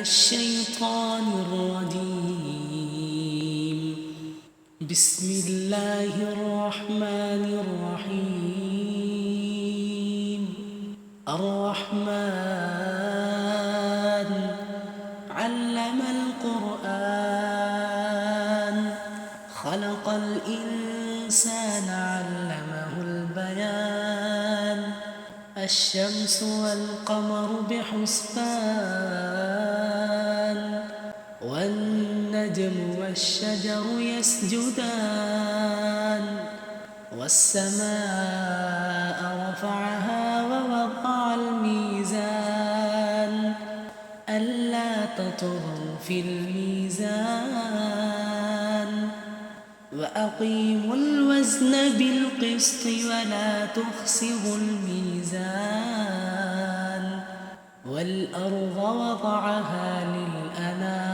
الشيطان الرجيم. بسم الله الرحمن الرحيم. الرحمن علم القرآن خلق الإنسان علمه البيان. الشمس والقمر بحسبان والنجم والشجر يسجدان. والسماء رفعها ووضع الميزان ألا تطغوا في الميزان. وأقيموا الوزن بالقسط ولا تخسروا الميزان. والأرض وضعها للأنام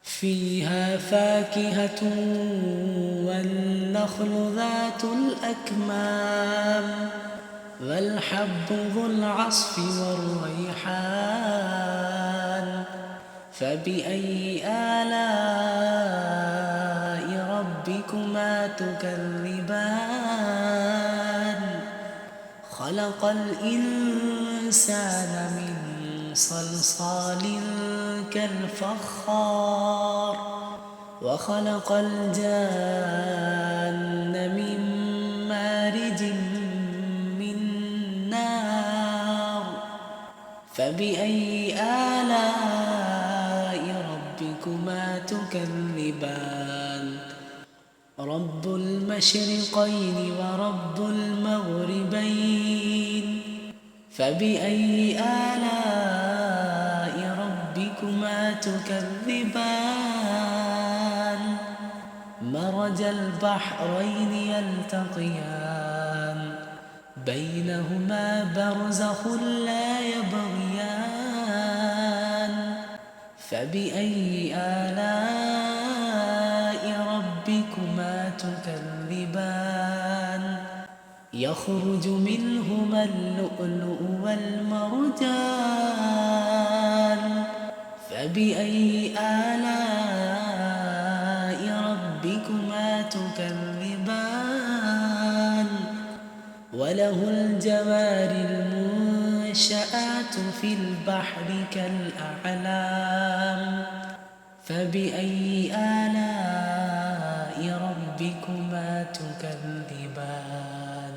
فيها فاكهة والنخل ذات الأكمام والحب ذو العصف والريحان. فبأي آلاء ربكما تكذبان. خلق الإنسان من صلصال كالفخار وخلق الجان من مارج من نار. فبأي آلاء ربكما تكذبان. رب المشرقين ورب المغربين. فبأي آلاء ربكما تكذبان. مرج البحرين يلتقيان بينهما برزخ لا يبغيان. فبأي آلاء ربكما تكذبان. يخرج منهما اللؤلؤ والمرجان. فبأي آلاء ربكما تكذبان. وله الجوار المنشآت في البحر كالأعلام. فبأي آلاء ربكما تكذبان.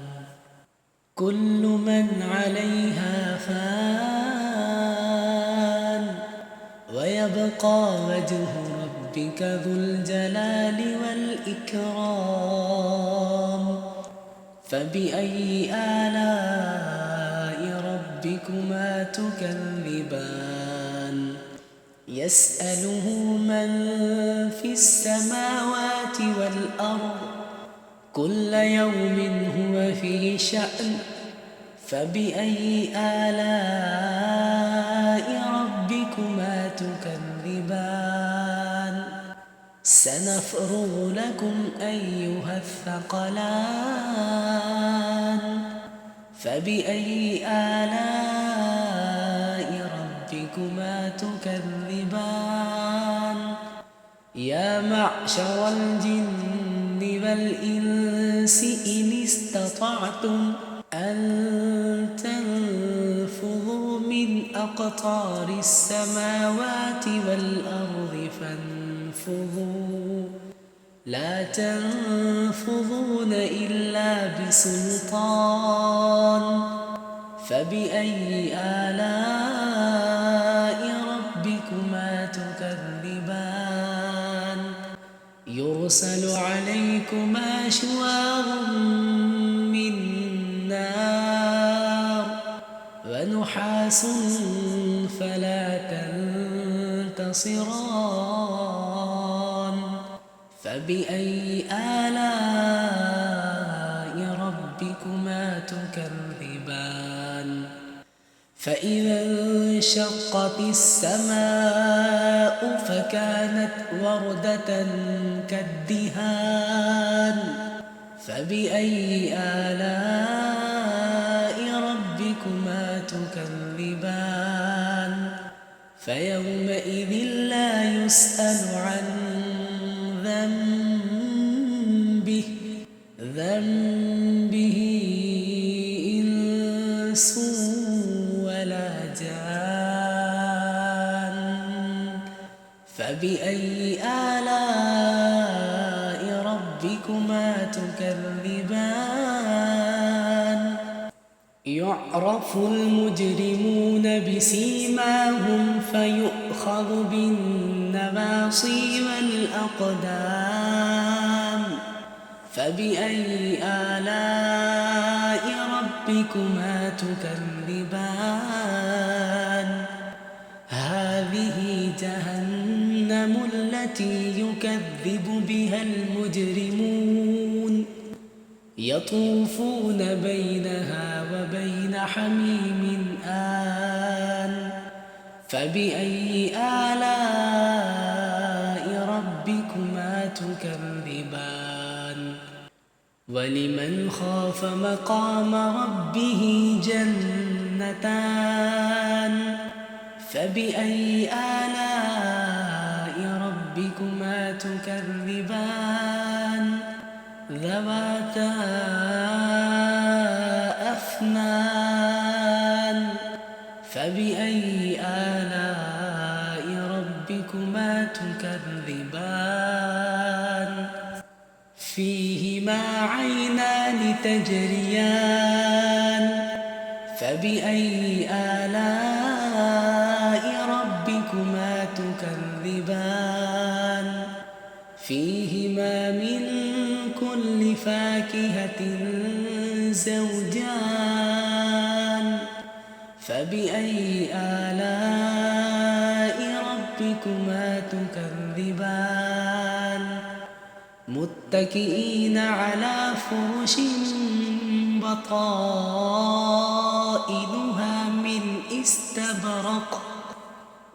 كل من عليها فان ويبقى وجه ربك ذو الجلال والإكرام. فبأي آلاء ربكما تكذبان. يسأله من في السماوات والأرض كل يوم هو في شأن. فبأي آلاء ربكما تكذبان. سنفرغ لكم أيها الثقلان. فبأي آلاء ربكما تكذبان. يا معشر الجن والإنس إن استطعتم أن تنفذوا من أقطار السماوات والأرض فانفذوا لا تنفذون إلا بسلطان. فبأي آلاء ربكما تكذبان. يرسل عليكما شواظ من نار ونحاس فلا تنتصران. فبأي آلاء ربكما تكذبان. فإذا انشقت السماء فكانت وردة كالدهان. فبأي آلاء ربكما تكذبان. فيومئذ لا يسأل عن ذنبه إنس ولا جان. فبأي آلاء ربكما تكذبان. يعرف المجرمون بسيماهم فيؤخذ بالنواصي والأقدام. فبأي آلاء ربكما تكذبان. هذه جهنم التي يكذب بها المجرمون يطوفون بينها وبين حميم آن. فبأي آلاء ربكما تكذبان. ولمن خاف مقام ربه جنتان. فبأي آلاء ربكما تكذبان. ذواتا أفنان. فبأي آلاء ربكما تكذبان. فيهما عينان تجريان. فبأي آلاء ربكما تكذبان. فيهما من كل فاكهة زوجان. فبأي آلاء ربكما تكذبان. متكئين على فرش بطائنها من استبرق.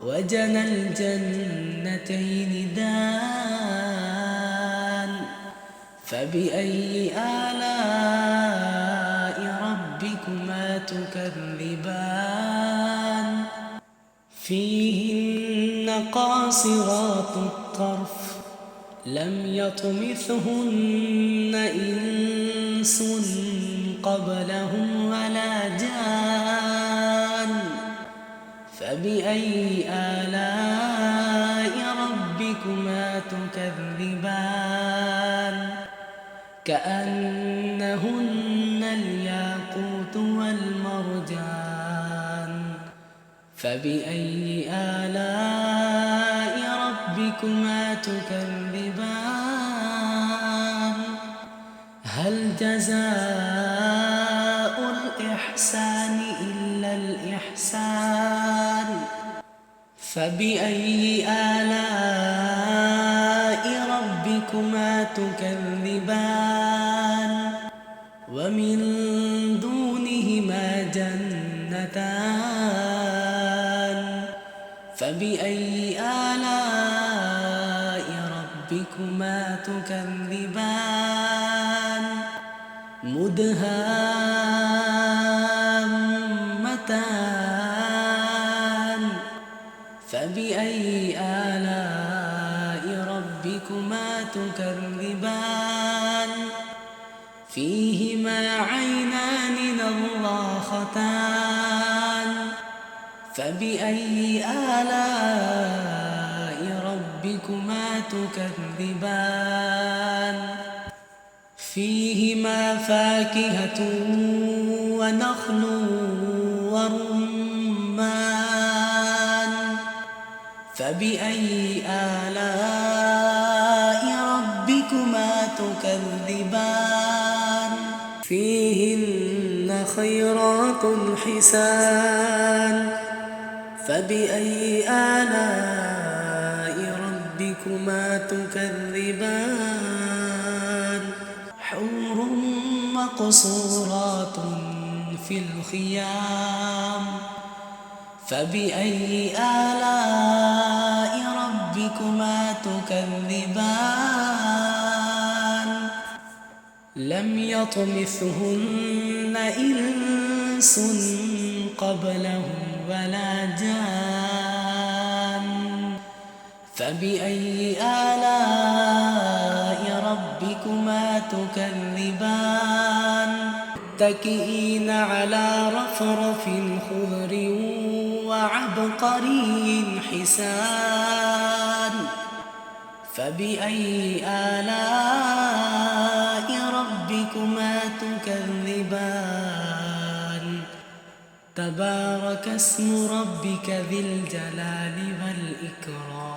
وجنى الجنتين دان. فبأي آلاء ربكما تكذبان. فيهن قاصرات الطرف لم يطمثهن إنس قبلهم ولا جان. فبأي آلاء ربكما تكذبان. كأنهن الياقوت والمرجان. فبأي آلاء ربكما تكذبان. هل جزاء الإحسان إلا الإحسان. فبأي آلاء ربكما تكذبان. ومن دونهما جنتان. فبأي آلاء ربكما تكذبان. مدهامتان. فبأي آلاء ربكما تكذبان. فيهما عينان نضاختان. فبأي آلاء ربكما تكذبان. فيهما فاكهة ونخل ورمان. فبأي آلاء ربكما تكذبان. فيهن خيرات حسان. فبأي آلاء ربكما تكذبان. حور مقصورات في الخيام. فبأي آلاء ربكما تكذبان. لم يطمثهن إنس قبلهم ولا جان. فبأي آلاء ربكما تكذبان متكئين على رفرف خضر وعبقري حسان فبأي آلاء ربكما تكذبان تبارك اسم ربك ذي الجلال والإكرام